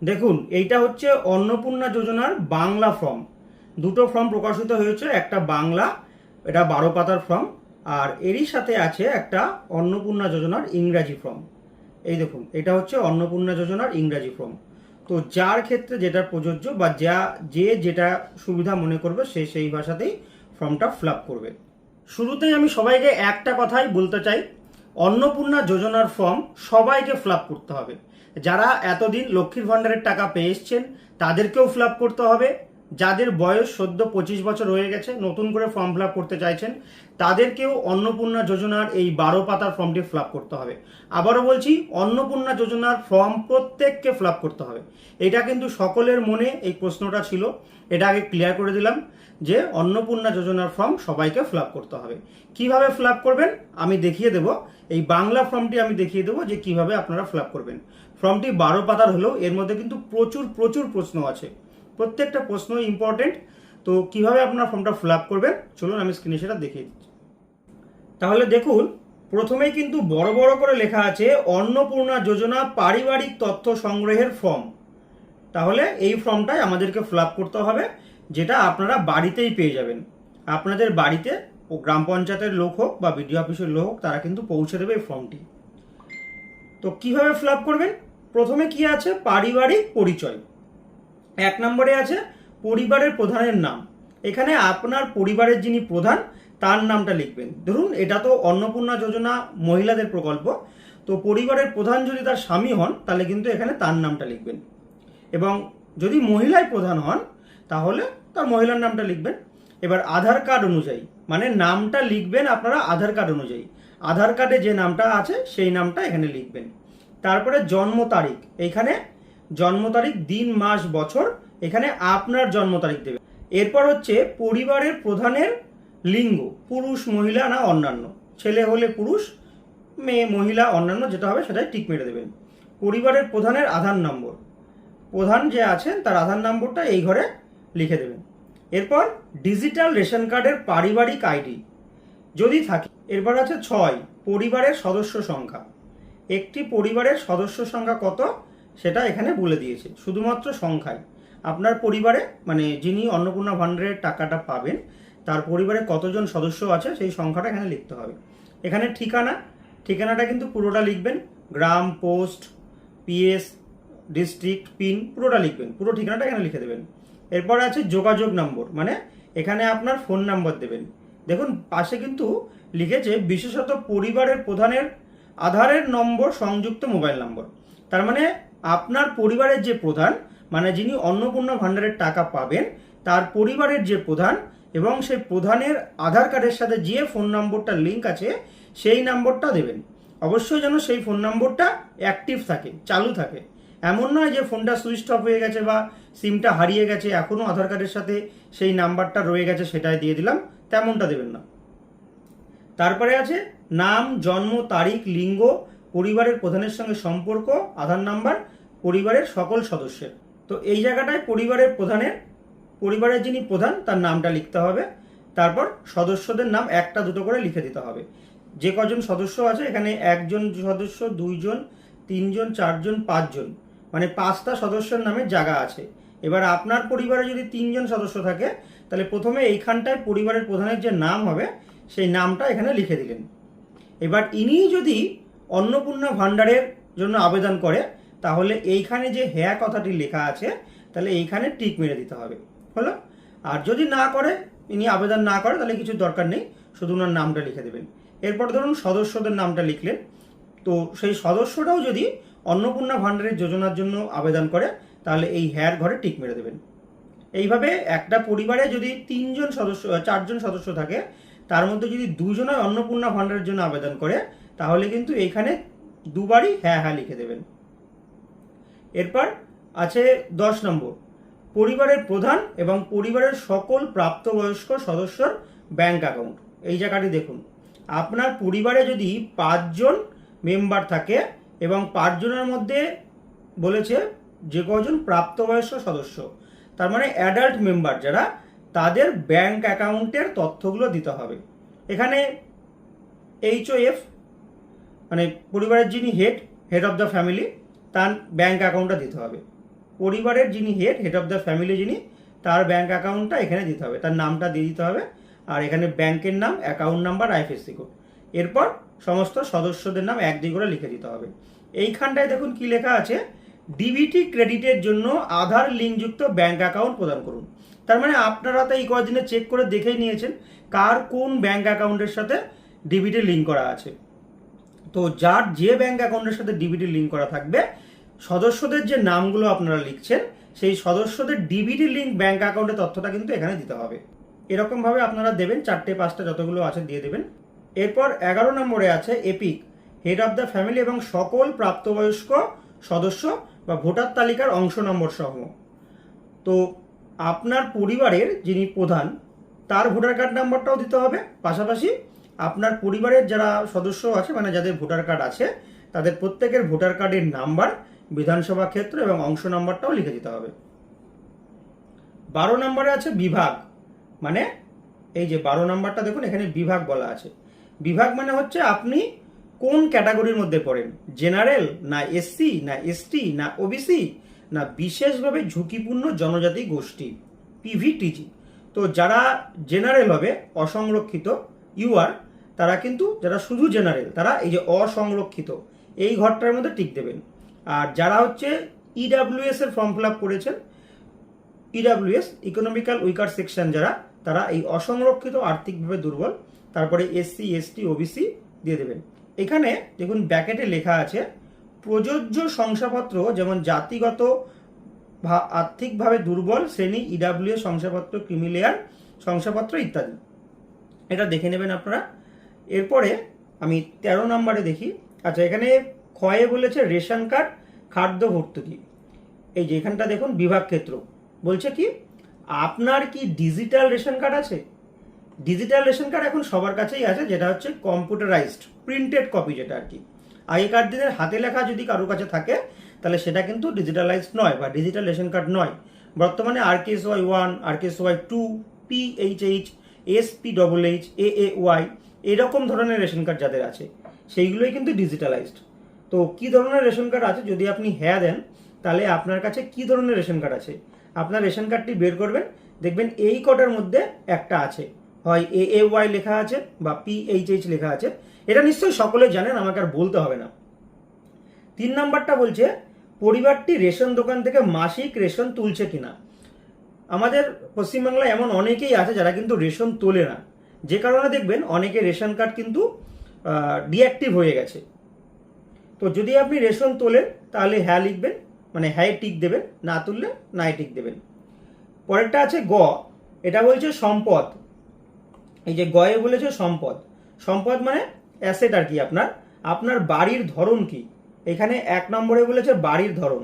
দেখুন, এইটা হচ্ছে অন্নপূর্ণা যোজনার বাংলা ফর্ম। দুটো ফর্ম প্রকাশিত হয়েছে, একটা বাংলা, এটা 12 পাতার ফর্ম, আর এরই সাথে আছে একটা অন্নপূর্ণা যোজনার ইংরাজি ফর্ম। এই দেখুন, এটা হচ্ছে অন্নপূর্ণা যোজনার ইংরাজি ফর্ম। তো যার ক্ষেত্রে যেটা প্রযোজ্য বা যে যেটা সুবিধা মনে করবে সে সেই ভাষাতেই ফর্মটা ফিল আপ করবে। শুরুতেই আমি সবাইকে একটা কথাই বলতে চাই, অন্নপূর্ণা যোজনার ফর্ম সবাইকে ফিল আপ করতে হবে। যারা এতদিন লক্ষ্মীর ভাণ্ডারের টাকা পেয়ে এসছেন তাদেরকেও ফিল আপ করতে হবে। যাদের বয়স সদ্য 25 বছর হয়ে গেছে, নতুন করে ফর্ম ফিল আপ করতে চাইছেন, তাদেরকেও অন্নপূর্ণা যোজনার এই 12 পাতার ফর্মটি ফিল আপ করতে হবে। আবারও বলছি, অন্নপূর্ণা যোজনার ফর্ম প্রত্যেককে ফিল আপ করতে হবে। এটা কিন্তু সকলের মনে এই প্রশ্নটা ছিল, এটা আগে ক্লিয়ার করে দিলাম যে অন্নপূর্ণা যোজনার ফর্ম সবাইকে ফিল আপ করতে হবে। কিভাবে ফিল আপ করবেন আমি দেখিয়ে দেবো। এই বাংলা ফর্মটি আমি দেখিয়ে দেবো যে কিভাবে আপনারা ফিল আপ করবেন। ফর্মটি 12 পাতার হলেও এর মধ্যে কিন্তু প্রচুর প্রচুর প্রশ্ন আছে, প্রত্যেকটা প্রশ্ন ইম্পর্টেন্ট। তো কিভাবে আপনারা ফর্মটা ফিল আপ করবেন চলুন আমি স্ক্রিনে সেটা দেখিয়ে দিচ্ছি। তাহলে দেখুন, প্রথমেই কিন্তু বড় বড় করে লেখা আছে অন্নপূর্ণা যোজনা পারিবারিক তথ্য সংগ্রহের ফর্ম। তাহলে এই ফর্মটাই আমাদেরকে ফিল আপ করতে হবে, যেটা আপনারা বাড়িতেই পেয়ে যাবেন। আপনাদের বাড়িতে ও গ্রাম পঞ্চায়েতের লোক হোক বা বিডিও অফিসের লোক হোক, তারা কিন্তু পৌঁছে দেবে এই ফর্মটি। তো কিভাবে ফিল আপ করবেন? প্রথমে কি আছে? পারিবারিক পরিচয়। 1 নম্বরে আছে পরিবারের প্রধানের নাম। এখানে আপনার পরিবারের যিনি প্রধান তার নামটা লিখবেন। ধরুন এটা তো অন্নপূর্ণা যোজনা মহিলাদের প্রকল্প, তো পরিবারের প্রধান যদি তার স্বামী হন তাহলে কিন্তু এখানে তার নামটা লিখবেন। এবং যদি মহিলাই প্রধান হন তাহলে তার মহিলার নামটা লিখবেন। এবার আধার কার্ড অনুযায়ী, মানে নামটা লিখবেন আপনারা আধার কার্ড অনুযায়ী, আধার কার্ডে যে নামটা আছে সেই নামটা এখানে লিখবেন। তারপরে জন্ম তারিখ, এখানে জন্ম তারিখ, দিন, মাস, বছর, এখানে আপনার জন্ম তারিখ দেবেন। এরপর হচ্ছে পরিবারের প্রধানের লিঙ্গ, পুরুষ, মহিলা না অন্যান্য। ছেলে হলে পুরুষ, মেয়ে মহিলা অন্যান্য যেটা হবে সেটাই টিক মেরে দেবেন। পরিবারের প্রধানের আধার নম্বর, প্রধান যে আছেন তার আধার নম্বরটা এই ঘরে লিখে দেবেন। এরপর ডিজিটাল রেশন কার্ডের পারিবারিক আইডি যদি থাকে। এরপর আছে 6, পরিবারের সদস্য সংখ্যা। একটি পরিবারের সদস্য সংখ্যা কত সেটা এখানে বলে দিয়েছে, শুধুমাত্র সংখ্যায়। আপনার পরিবারে মানে যিনি অন্নপূর্ণা ভাণ্ডারের টাকাটা পাবেন তার পরিবারে কতজন সদস্য আছে সেই সংখ্যাটা এখানে লিখতে হবে। এখানে ঠিকানা, ঠিকানাটা কিন্তু পুরোটা লিখবেন, গ্রাম, পোস্ট, পিএস, ডিস্ট্রিক্ট, পিন পুরোটা লিখবেন, পুরো ঠিকানাটা এখানে লিখে দেবেন। এরপর আছে যোগাযোগ নম্বর, মানে এখানে আপনার ফোন নাম্বার দেবেন। দেখুন পাশে কিন্তু লিখেছে বিশেষত পরিবারের প্রধানের আধারের নম্বর সংযুক্ত মোবাইল নম্বর। তার মানে আপনার পরিবারের যে প্রধান, মানে যিনি অন্নপূর্ণা ভাণ্ডারের টাকা পাবেন তার পরিবারের যে প্রধান এবং সেই প্রধানের আধার কার্ডের সাথে যে ফোন নম্বরটা লিঙ্ক আছে সেই নম্বরটা দেবেন। অবশ্যই যেন সেই ফোন নম্বরটা অ্যাক্টিভ থাকে, চালু থাকে। এমন নয় যে ফোনটা সুইচ অফ হয়ে গেছে বা সিমটা হারিয়ে গেছে, এখনও আধার কার্ডের সাথে সেই নাম্বারটা রয়ে গেছে সেটাই দিয়ে দিলাম, তেমনটা দেবেন না। তারপরে আছে নাম, জন্ম তারিখ, লিঙ্গ, পরিবারের প্রধানের সঙ্গে সম্পর্ক, আধার নাম্বার, পরিবারের সকল সদস্যের। তো এই জায়গাটায় পরিবারের যিনি প্রধান তার নামটা লিখতে হবে। তারপর সদস্যদের নাম একটা দুটো করে লিখে দিতে হবে। যে কজন সদস্য আছে এখানে 1জন সদস্য, 2জন, 3জন, 4জন, 5জন, মানে 5টা সদস্যের নামে জায়গা আছে। এবার আপনার পরিবারে যদি 3জন সদস্য থাকে তাহলে প্রথমে এইখানটায় পরিবারের প্রধানের যে নাম হবে সেই নামটা এখানে লিখে দিলেন। এবার ইনি যদি অন্নপূর্ণা ভাণ্ডারের জন্য আবেদন করে তাহলে এইখানে যে হ্যাঁ কথাটি লেখা আছে তাহলে এইখানে টিক মেরে দিতে হবে, হলো। আর যদি না করে, ইনি আবেদন না করে, তাহলে কিছু দরকার নেই, শুধু ওনার নামটা লিখে দেবেন। এরপর ধরুন সদস্যদের নামটা লিখলেন, তো সেই সদস্যটাও যদি অন্নপূর্ণা ভাণ্ডারের যোজনার জন্য আবেদন করে তাহলে এই হ্যার ঘরে টিক মেরে দেবেন। এইভাবে একটা পরিবারে যদি 4জন সদস্য থাকে তার মধ্যে যদি 2জনই অন্নপূর্ণা ভাণ্ডারের জন্য আবেদন করে তাহলে কিন্তু এইখানে দুবারই হ্যাঁ হ্যাঁ লিখে দেবেন। এরপর আছে 10 নম্বর, পরিবারের প্রধান এবং পরিবারের সকল প্রাপ্তবয়স্ক সদস্যর ব্যাংক অ্যাকাউন্ট। এই জায়গাটি দেখুন, আপনার পরিবারে যদি 5জন মেম্বার থাকে এবং 5জনের মধ্যে বলেছে যে কজন প্রাপ্তবয়স্ক সদস্য, তার মানে অ্যাডাল্ট মেম্বার যারা, তাদের ব্যাংক অ্যাকাউন্টের তথ্যগুলো দিতে হবে। এখানে HOF মানে পরিবারের যিনি হেড অফ দ্য ফ্যামিলি, তার ব্যাংক অ্যাকাউন্টটা দিতে হবে। পরিবারের যিনি হেড অফ দ্য ফ্যামিলি যিনি, তার ব্যাঙ্ক অ্যাকাউন্টটা এখানে দিতে হবে, তার নামটা দিয়ে দিতে হবে, আর এখানে ব্যাংকের নাম, অ্যাকাউন্ট নাম্বার, আইএফএসসি কোড। এরপর সমস্ত সদস্যদের নাম 1-2 করে লিখে দিতে হবে। এইখানটায় দেখুন কি লেখা আছে, ডিবিটি ক্রেডিটের জন্য আধার লিঙ্কযুক্ত ব্যাংক অ্যাকাউন্ট প্রদান করুন। তার মানে আপনারা তো এই কয়েকদিনে চেক করে দেখেই নিয়েছেন কার কোন ব্যাংক অ্যাকাউন্টের সাথে ডিবিটি লিঙ্ক করা আছে। তো যার যে ব্যাংক অ্যাকাউন্টের সাথে ডিবিটি লিঙ্ক করা থাকবে, সদস্যদের যে নামগুলো আপনারা লিখছেন সেই সদস্যদের ডিবিটি লিঙ্ক ব্যাংক অ্যাকাউন্টের তথ্যটা কিন্তু এখানে দিতে হবে। এরকমভাবে আপনারা দেবেন, 4-5টা যতগুলো আছে দিয়ে দেবেন। এরপর 11 নম্বরে আছে epic, head of the family এবং সকল প্রাপ্তবয়স্ক সদস্য বা ভোটার তালিকার অংশ নম্বর সহ। তো আপনার পরিবারের যিনি প্রধান তার ভোটার কার্ড নাম্বারটাও দিতে হবে, পাশাপাশি আপনার পরিবারের যারা সদস্য আছে মানে যাদের ভোটার কার্ড আছে তাদের প্রত্যেকের ভোটার কার্ডের নাম্বার, বিধানসভা ক্ষেত্র এবং অংশ নাম্বারটাও লিখে দিতে হবে। 12 নম্বরে আছে বিভাগ, মানে এই যে 12 নম্বরটা দেখুন এখানে বিভাগ বলা আছে। বিভাগ মানে হচ্ছে আপনি কোন ক্যাটাগরির মধ্যে পড়েন, জেনারেল না এসসি না এসটি না ওবিসি না বিশেষভাবে ঝুঁকিপূর্ণ জনজাতি গোষ্ঠী, পিভিটিজি। তো যারা জেনারেল হবে, অসংরক্ষিত ইউআর, তারা কিন্তু যারা শুধু জেনারেল তারা এই যে অসংরক্ষিত এই ঘরটার মধ্যে টিক দেবেন। আর যারা হচ্ছে ইডাব্লিউএস এর ফর্ম ফিল আপ করেছেন, ইডাব্লিউএস ইকোনমিক্যাল উইকার সেকশন যারা, তারা এই অসংরক্ষিত আর্থিকভাবে দুর্বল, তারপরে এসসি এসটি ওবিসি দিয়ে দেবেন। এখানে দেখুন ব্যাকেটে লেখা আছে প্রযোজ্য শংসাপত্র, যেমন জাতিগত আর্থিকভাবে দুর্বল শ্রেণী, ইডাব্লিউএস শংসাপত্র, ক্রিমিলেয়ার শংসাপত্র ইত্যাদি, এটা দেখে নেবেন আপনারা। এরপরে আমি 13 নম্বরে দেখি। আচ্ছা, এখানে ক্ষয়ে বলেছে রেশন কার্ড, খাদ্য ভর্তুকি। এই যে এখানটা দেখুন বিভাগ ক্ষেত্র বলছে কি, আপনার কি ডিজিটাল রেশন কার্ড আছে? ডিজিটাল রেশন কার্ড এখন সবার কাছেই আছে, যেটা হচ্ছে কম্পিউটারাইজড প্রিন্টেড কপি, যেটা আর কি আগেকার দিনের হাতে লেখা যদি কারোর কাছে থাকে তাহলে সেটা কিন্তু ডিজিটালাইজড নয় বা ডিজিটাল রেশন কার্ড নয়। বর্তমানে RKSY 1, RKSY 2, PHH, SPHH, AAY এরকম ধরনের রেশন কার্ড যাদের আছে সেইগুলোই কিন্তু ডিজিটালাইজড। তো কি ধরনের রেশন কার্ড আছে, যদি আপনি হ্যাঁ দেন তাহলে আপনার কাছে কি ধরনের রেশন কার্ড আছে আপনার রেশন কার্ডটি বের করবেন, দেখবেন এই কটার মধ্যে একটা আছে, হয় AAY লেখা আছে বা PHH লেখা আছে। এটা নিশ্চয়ই সকলে জানেন, আমাকে আর বলতে হবে না। 3 নাম্বারটা বলছে পরিবারটি রেশন দোকান থেকে মাসিক রেশন তুলছে কিনা। আমাদের পশ্চিমবাংলায় এমন অনেকেই আছে যারা কিন্তু রেশন তোলে না, যে কারণে দেখবেন অনেকে রেশন কার্ড কিন্তু ডিঅ্যাক্টিভ হয়ে গেছে। তো যদি আপনি রেশন তোলেন তাহলে হ্যাঁ লিখবেন, মানে হ্যাঁ টিক দেবেন, না তুললে নাই টিক দেবেন। পরেরটা আছে গ, এটা বলছে সম্পদ। এই যে গয়ে বলেছে সম্পদ, সম্পদ মানে অ্যাসেট আর কি, আপনার বাড়ির ধরন কি। এখানে 1 নম্বরে বলেছে বাড়ির ধরন,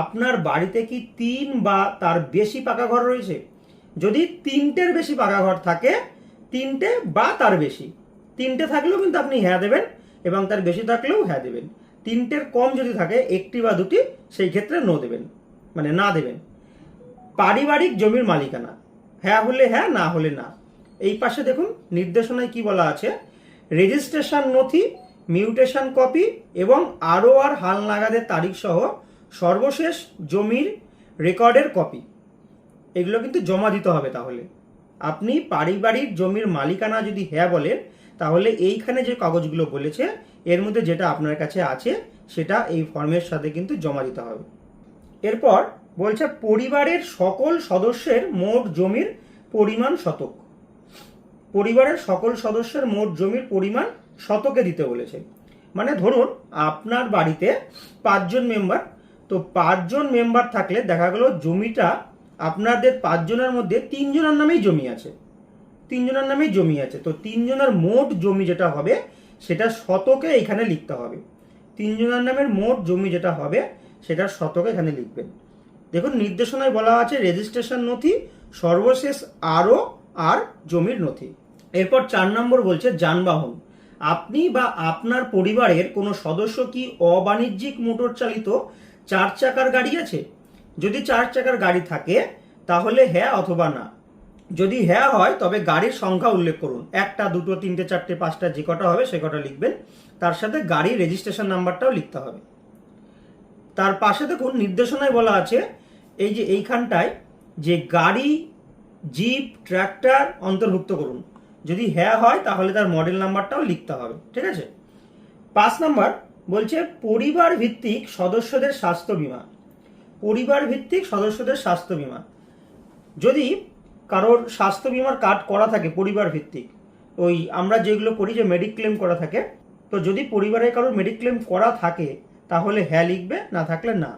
আপনার বাড়িতে কি 3 বা তার বেশি পাকা ঘর রয়েছে। যদি 3টের বেশি পাকা ঘর থাকে, 3টে বা তার বেশি, 3টে থাকলেও কিন্তু আপনি হ্যাঁ দেবেন এবং তার বেশি থাকলেও হ্যাঁ দেবেন। 3টের কম যদি থাকে, 1টি বা 2টি, সেই ক্ষেত্রে নো দেবেন, মানে না দেবেন। পারিবারিক জমির মালিকানা, হ্যাঁ হলে হ্যাঁ, না হলে না। এই পাশে দেখুন নির্দেশনায় কি বলা আছে, রেজিস্ট্রেশন নথি, মিউটেশন কপি এবং আর হাল নাগাদের তারিখ সহ সর্বশেষ জমির রেকর্ডের কপি, এগুলো কিন্তু জমা দিতে হবে। তাহলে আপনি পারিবারিক জমির মালিকানা যদি হ্যাঁ বলেন তাহলে এইখানে যে কাগজগুলো বলেছে এর মধ্যে যেটা আপনার কাছে আছে সেটা এই ফর্মের সাথে কিন্তু জমা দিতে হবে। এরপর বলছে পরিবারের সকল সদস্যের মোট জমির পরিমাণ শতক, পরিবারের সকল সদস্যের মোট জমির পরিমাণ শতকে দিতে বলেছে। মানে ধরুন আপনার বাড়িতে 5 জন মেম্বার, তো 5 জন মেম্বার থাকলে দেখা গেল জমিটা আপনাদের 5 জনের মধ্যে 3 জনের নামেই জমি আছে, 3 জনের নামেই জমি আছে। তো 3 জনের মোট জমি যেটা হবে সেটা শতকে এখানে লিখতে হবে। 3 জনের নামের মোট জমি যেটা হবে সেটা শতকে এখানে লিখবেন। দেখুন নির্দেশনায় বলা আছে রেজিস্ট্রেশন নথি, সর্বশেষ আর জমির নথি। এরপর 4 নম্বর বলছে যানবাহন, আপনি বা আপনার পরিবারের কোনো সদস্য কি অবাণিজ্যিক মোটর চালিত 4 চাকার গাড়ি আছে। যদি 4 চাকার গাড়ি থাকে তাহলে হ্যাঁ অথবা না। যদি হ্যাঁ হয় তবে গাড়ির সংখ্যা উল্লেখ করুন, 1টা 2টো 3টে 4টে 5টা যে কটা হবে সে কটা লিখবেন, তার সাথে গাড়ির রেজিস্ট্রেশন নাম্বারটাও লিখতে হবে। তার পাশে দেখুন নির্দেশনায় বলা আছে এই যে এইখানটায় যে গাড়ি, জিপ, ট্র্যাক্টর অন্তর্ভুক্ত করুন। যদি হ্যাঁ হয় তাহলে তার মডেল নাম্বারটাও লিখতে হবে, ঠিক আছে। 5 নাম্বার বলছে পরিবার ভিত্তিক সদস্যদের স্বাস্থ্য বীমা। পরিবার ভিত্তিক সদস্যদের স্বাস্থ্য বীমা, যদি কারোর স্বাস্থ্য বীমার কার্ড করা থাকে পরিবার ভিত্তিক, ওই আমরা যেগুলো করি যে মেডিক্লেম করা থাকে, তো যদি পরিবারের কারোর মেডিক্লেম করা থাকে তাহলে হ্যাঁ লিখবে, না থাকলে না।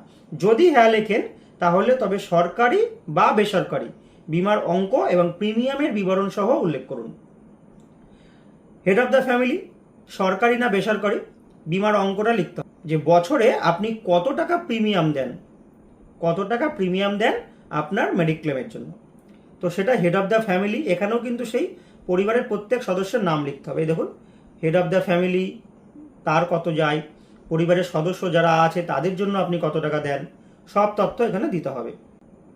যদি হ্যাঁ লেখেন তাহলে তবে সরকারি বা বেসরকারি বীমার অঙ্ক এবং প্রিমিয়ামের বিবরণ সহ উল্লেখ করুন। হেড অফ দ্য ফ্যামিলি, সরকারি না বেসরকারি, বীমার অঙ্কটা লিখতে হবে যে বছরে আপনি কত টাকা প্রিমিয়াম দেন, কত টাকা প্রিমিয়াম দেন আপনার মেডিক্লেমের জন্য। তো সেটা হেড অফ দ্য ফ্যামিলি, এখানেও কিন্তু সেই পরিবারের প্রত্যেক সদস্যের নাম লিখতে হবে। এই দেখুন হেড অফ দ্য ফ্যামিলি, তার কত যায়, পরিবারের সদস্য যারা আছে তাদের জন্য আপনি কত টাকা দেন, সব তথ্য এখানে দিতে হবে।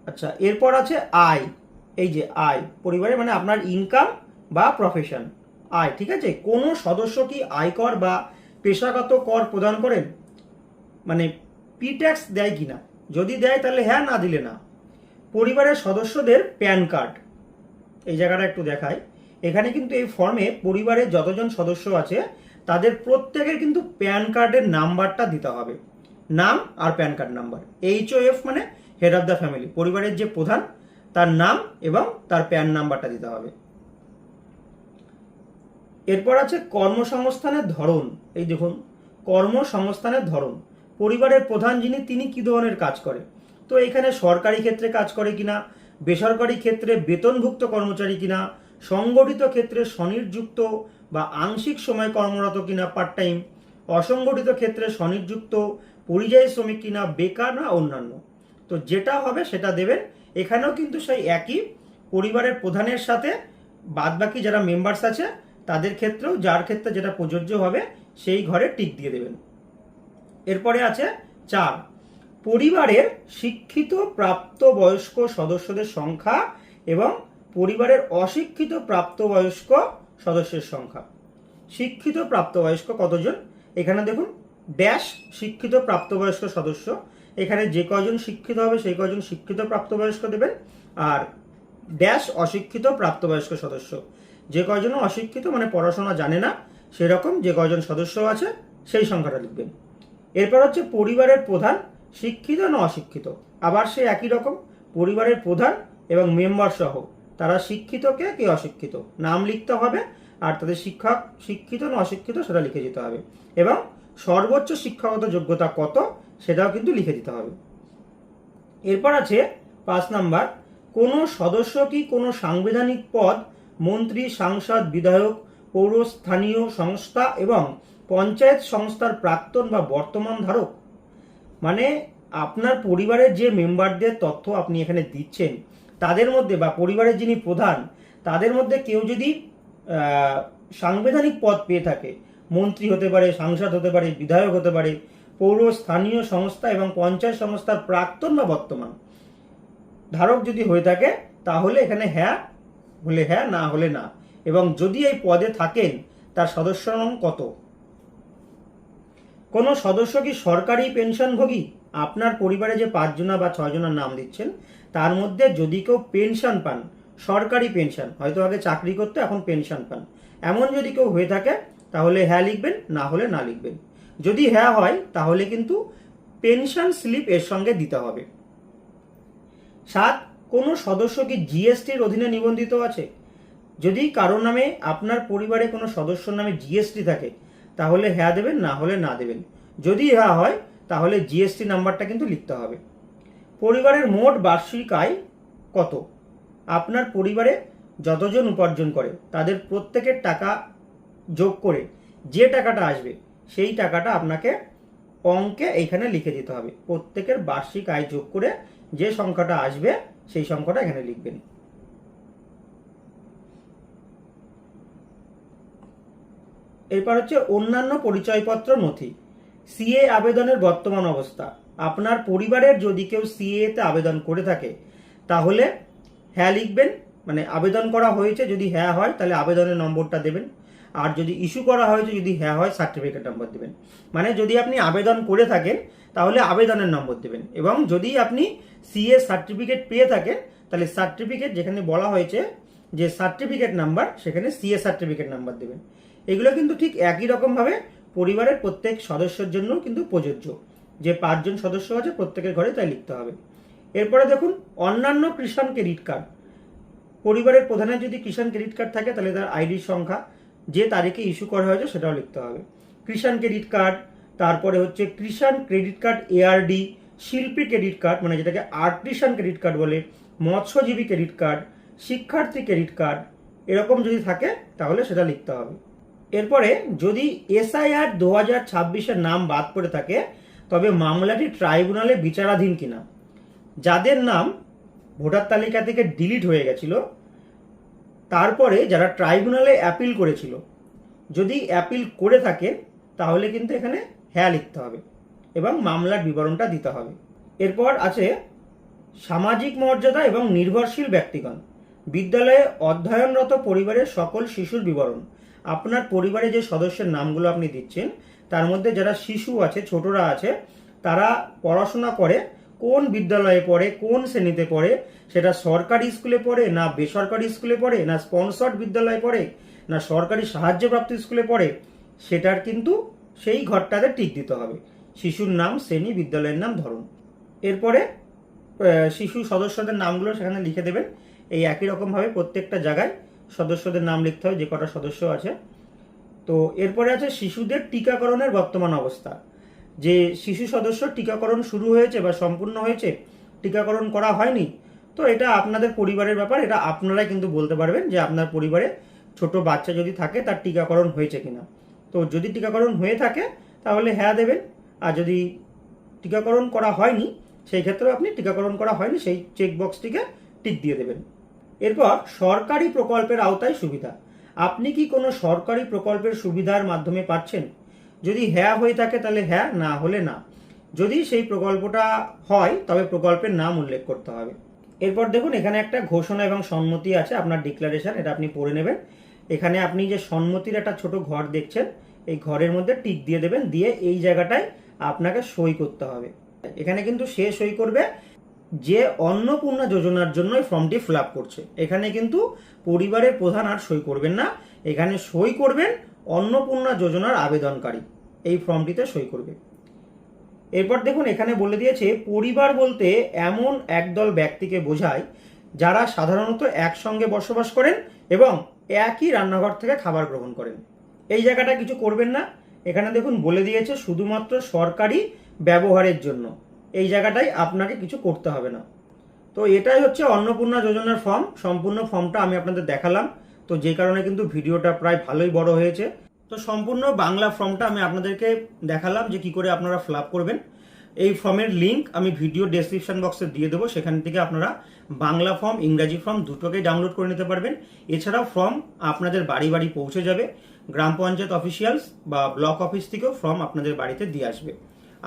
আচ্ছা, এরপর আছে আয়। এই যে আয়, পরিবারে মানে আপনার ইনকাম বা প্রফেশন, আয়, ঠিক আছে। কোনো সদস্য কি আয়কর বা পেশাগত কর প্রদান করেন, মানে পি ট্যাক্স দেয় কিনা, যদি দেয় তাহলে হ্যাঁ, না দিলে না। পরিবারের সদস্যদের প্যান কার্ড, এই জায়গাটা একটু দেখায়। এখানে কিন্তু এই ফর্মে পরিবারের যতজন সদস্য আছে তাদের প্রত্যেকের কিন্তু প্যান কার্ডের নাম্বারটা দিতে হবে, নাম আর প্যান কার্ড নাম্বার। HOF মানে হেড অফ দ্য ফ্যামিলি, পরিবারের যে প্রধান তার নাম এবং তার প্যান নাম্বারটা দিতে হবে। এরপর আছে কর্মসংস্থানের ধরন। এই দেখুন কর্মসংস্থানের ধরন, পরিবারের প্রধান যিনি তিনি কি ধরনের কাজ করে, তো এখানে সরকারি ক্ষেত্রে কাজ করে কিনা, বেসরকারি ক্ষেত্রে বেতনভুক্ত কর্মচারী কিনা, সংগঠিত ক্ষেত্রে স্বনিযুক্ত বা আংশিক সময় কর্মরত কিনা পার্ট টাইম, অসংগঠিত ক্ষেত্রে স্বনিযুক্ত পরিযায়ী শ্রমিক কিনা, বেকার না অন্যান্য। তো যেটা হবে সেটা দেবেন। এখানেও কিন্তু সেই একই, পরিবারের প্রধানের সাথে বাদবাকি যারা মেম্বার্স আছে তাদের ক্ষেত্রেও যার ক্ষেত্রে যেটা প্রযোজ্য হবে সেই ঘরে টিক দিয়ে দেবেন। এরপরে আছে 4, পরিবারের শিক্ষিত প্রাপ্তবয়স্ক সদস্যদের সংখ্যা এবং পরিবারের অশিক্ষিত প্রাপ্তবয়স্ক সদস্যের সংখ্যা। শিক্ষিত প্রাপ্তবয়স্ক কতজন, এখানে দেখুন ড্যাশ শিক্ষিত প্রাপ্তবয়স্ক সদস্য, এখানে যে কয়জন শিক্ষিত হবে সেই কয়জন শিক্ষিত প্রাপ্তবয়স্ক দেবেন, আর ড্যাশ অশিক্ষিত প্রাপ্তবয়স্ক সদস্য, যে কয়জন অশিক্ষিত মানে পড়াশোনা জানে না সেরকম যে কয়জন সদস্য আছে সেই সংখ্যাটা লিখবেন। এরপর হচ্ছে পরিবারের প্রধান শিক্ষিত না অশিক্ষিত, আবার সে একই রকম, পরিবারের প্রধান এবং মেম্বার সহ তারা শিক্ষিত কে অশিক্ষিত নাম লিখতে হবে, আর তাদের শিক্ষক শিক্ষিত না অশিক্ষিত সেটা লিখে দিতে হবে, এবং সর্বোচ্চ শিক্ষাগত যোগ্যতা কত সেটাও কিন্তু লিখে দিতে হবে। এরপর আছে 5 নাম্বার, কোনো সদস্য কি কোনো সাংবিধানিক পদ, মন্ত্রী, সাংসদ, বিধায়ক, পৌর স্থানীয় সংস্থা এবং পঞ্চায়েত সংস্থার প্রাক্তন বা বর্তমান ধারক, মানে আপনার পরিবারের যে মেম্বারদের তথ্য আপনি এখানে দিচ্ছেন তাদের মধ্যে বা পরিবারের যিনি প্রধান তাদের মধ্যে কেউ যদি সাংবিধানিক পদ পেয়ে থাকে, মন্ত্রী হতে পারে, সাংসদ হতে পারে, বিধায়ক হতে পারে, পৌর স্থানীয় সংস্থা এবং পঞ্চায়েত সংস্থার প্রাক্তন বা বর্তমান ধারক যদি হয়ে থাকে তাহলে এখানে হ্যাঁ হলে হ্যাঁ, না হলে না, এবং যদি এই পদে থাকেন তার সদস্য নাম কত। কোনো সদস্য কি সরকারি পেনশনভোগী, আপনার পরিবারে যে 5 জনা বা 6 জনের নাম দিচ্ছেন তার মধ্যে যদি কেউ পেনশন পান, সরকারি পেনশন, হয়তো আগে চাকরি করতে এখন পেনশন পান, এমন যদি কেউ হয়ে থাকে তাহলে হ্যাঁ লিখবেন, না হলে না লিখবেন। যদি হ্যাঁ হয় তাহলে কিন্তু পেনশন স্লিপ এর সঙ্গে দিতে হবে। 7, কোনো সদস্য কি জিএসটির অধীনে নিবন্ধিত আছে, যদি কারো নামে আপনার পরিবারে কোনো সদস্যর নামে জিএসটি থাকে তাহলে হ্যাঁ দেবেন, না হলে না দেবেন। যদি হ্যাঁ হয় তাহলে জিএসটি নাম্বারটা কিন্তু লিখতে হবে। পরিবারের মোট বার্ষিক আয় কত, আপনার পরিবারে যতজন উপার্জন করে তাদের প্রত্যেকের টাকা যোগ করে যে টাকাটা আসবে সেই টাকাটা আপনাকে অঙ্কে এইখানে লিখে দিতে হবে। প্রত্যেকের বার্ষিক আয় যোগ করে যে সংখ্যাটা আসবে সেই সংখ্যাটা এখানে লিখবেন। এরপর হচ্ছে অন্যান্য পরিচয়পত্র নথি। সিএ আবেদনের বর্তমান অবস্থা, আপনার পরিবারের যদি কেউ সিএতে আবেদন করে থাকে তাহলে হ্যাঁ লিখবেন, মানে আবেদন করা হয়েছে যদি হ্যাঁ হয় তাহলে আবেদনের নম্বরটা দেবেন, আর যদি ইস্যু করা হয়েছে যদি হ্যাঁ হয় সার্টিফিকেট নম্বর দেবেন। মানে যদি আপনি আবেদন করে থাকেন তাহলে আবেদনের নম্বর দেবেন, এবং যদি আপনি সিএ সার্টিফিকেট পেয়ে থাকেন, তাহলে সার্টিফিকেট যেখানে বলা হয়েছে যে সার্টিফিকেট নাম্বার, সেখানে সিএ সার্টিফিকেট নাম্বার দেবেন। এগুলো কিন্তু ঠিক একই রকমভাবে পরিবারের প্রত্যেক সদস্যের জন্য কিন্তু প্রযোজ্য। যে 5 জন সদস্য আছে প্রত্যেকের ঘরে তাই লিখতে হবে। এরপরে দেখুন অন্যান্য কিষাণ ক্রেডিট কার্ড। পরিবারের প্রধানের যদি কিষাণ ক্রেডিট কার্ড থাকে তাহলে তার আইডির সংখ্যা, যে তারিখে ইস্যু করা হয়েছে সেটাও লিখতে হবে। কিষাণ ক্রেডিট কার্ড, তারপরে হচ্ছে কিষাণ ক্রেডিট কার্ড এআরডি, শিল্পী ক্রেডিট কার্ড মানে যেটাকে আর্টিসান ক্রেডিট কার্ড বলে, মৎস্যজীবী ক্রেডিট কার্ড, শিক্ষার্থী ক্রেডিট কার্ড, এরকম যদি থাকে তাহলে সেটা লিখতে হবে। এরপরে যদি এসআইআর 2026-এর নাম বাদ পড়ে থাকে তবে মামলাটি ট্রাইব্যুনালে বিচারাধীন কিনা। যাদের নাম ভোটার তালিকা থেকে ডিলিট হয়ে গেছিল, তারপরে যারা ট্রাইব্যুনালে অ্যাপিল করেছিল, যদি অ্যাপিল করে থাকেন তাহলে কিন্তু এখানে হ্যাঁ লিখতে হবে এবং মামলার বিবরণটা দিতে হবে। এরপর আছে সামাজিক মর্যাদা এবং নির্ভরশীল ব্যক্তিগণ। বিদ্যালয়ে অধ্যয়নরত পরিবারের সকল শিশুর বিবরণ। আপনার পরিবারে যে সদস্যের নামগুলো আপনি দিচ্ছেন তার মধ্যে যারা শিশু আছে, ছোটরা আছে, তারা পড়াশোনা করে, কোন বিদ্যালয়ে পড়ে, কোন শ্রেণীতে পড়ে, সেটা সরকারি স্কুলে পড়ে না বেসরকারি স্কুলে পড়ে না স্পন্সর্ড বিদ্যালয়ে পড়ে না সরকারি সাহায্যপ্রাপ্ত স্কুলে পড়ে, সেটার কিন্তু সেই ঘরটাতে টিক দিতে হবে। শিশুর নাম, শ্রেণী, বিদ্যালয়ের নাম, ধরন। এরপরে শিশু সদস্যদের নামগুলো সেখানে লিখে দেবেন। এই একই রকমভাবে প্রত্যেকটা জায়গায় সদস্যদের নাম লিখতে হবে, যে কটা সদস্য আছে। তো এরপরে আছে শিশুদের টিকাকরণের বর্তমান অবস্থা। যে শিশু সদস্য টিকাকরণ শুরু হয়েছে বা সম্পূর্ণ হয়েছে, টিকাকরণ করা হয়নি, তো এটা আপনাদের পরিবারের ব্যাপার। এটা আপনারাই কিন্তু বলতে পারবেন যে আপনার পরিবারে ছোট বাচ্চা যদি থাকে তার টিকাকরণ হয়েছে কিনা। তো যদি টিকাকরণ হয়ে থাকে তাহলে হ্যাঁ দেবেন, আর যদি টিকাকরণ করা হয়নি সেই ক্ষেত্রে আপনি টিকাকরণ করা হয়নি সেই চেকবক্সটিকে টিক দিয়ে দেবেন। এরপর সরকারি প্রকল্পের আওতায় সুবিধা। আপনি কি কোনো সরকারি প্রকল্পের সুবিধার মাধ্যমে পাচ্ছেন? যদি হ্যাঁ হয়ে থাকে তাহলে হ্যাঁ, না হলে না। যদি সেই প্রকল্পটা হয় তবে প্রকল্পের নাম উল্লেখ করতে হবে। এরপর দেখুন এখানে একটা ঘোষণা এবং সম্মতি আছে, আপনার ডিক্লারেশন, এটা আপনি পড়ে নেবেন। এখানে আপনি যে সম্মতির একটা ছোট ঘর দেখছেন, এই ঘরের মধ্যে টিক দিয়ে দেবেন, দিয়ে এই জায়গাটায় আপনাকে সই করতে হবে। এখানে কিন্তু সে সই করবে যে অন্নপূর্ণা যোজনার জন্য এই ফর্মটি ফিল আপ করছে। এখানে কিন্তু পরিবারের প্রধান আর সই করবেন না, এখানে সই করবেন অন্নপূর্ণা যোজনার আবেদনকারী, এই ফর্মটিতে সই করবে। এরপর দেখুন এখানে বলে দিয়েছে পরিবার বলতে এমন একদল ব্যক্তিকে বোঝায় যারা সাধারণত একসঙ্গে বসবাস করেন এবং একই রান্নাঘর থেকে খাবার গ্রহণ করেন। এই জায়গাটা কিছু করবেন না, এখানে দেখুন বলে দিয়েছে শুধুমাত্র সরকারি ব্যবহারের জন্য, এই জায়গাটাই আপনাকে কিছু করতে হবে না। তো এটাই হচ্ছে অন্নপূর্ণা যোজনার ফর্ম। সম্পূর্ণ ফর্মটা আমি আপনাদের দেখালাম, তো যে কারণে কিন্তু ভিডিওটা প্রায় ভালোই বড় হয়েছে। তো সম্পূর্ণ বাংলা ফর্মটা আমি আপনাদেরকে দেখালাম যে কি করে আপনারা ফিল আপ করবেন। এই ফর্মের লিঙ্ক আমি ভিডিও ডেসক্রিপশন বক্সে দিয়ে দেবো, সেখান থেকে আপনারা বাংলা ফর্ম, ইংরাজি ফর্ম দুটোকেই ডাউনলোড করে নিতে পারবেন। এছাড়াও ফর্ম আপনাদের বাড়ি বাড়ি পৌঁছে যাবে, গ্রাম পঞ্চায়েত অফিসিয়ালস বা ব্লক অফিস থেকেও ফর্ম আপনাদের বাড়িতে দিয়ে আসবে।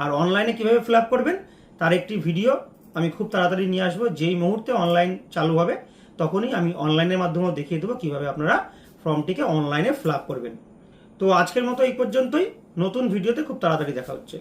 আর অনলাইনে কিভাবে ফিল আপ করবেন তার একটি ভিডিও আমি খুব তাড়াতাড়ি নিয়ে আসবো। যেই মুহূর্তে অনলাইন চালু হবে তখনই আমি অনলাইনের মাধ্যমেও দেখিয়ে দেবো কিভাবে আপনারা ফর্মটিকে অনলাইনে ফিল আপ করবেন। তো আজকের মতো এই পর্যন্তই, নতুন ভিডিওতে খুব তাড়াতাড়ি দেখা হচ্ছে।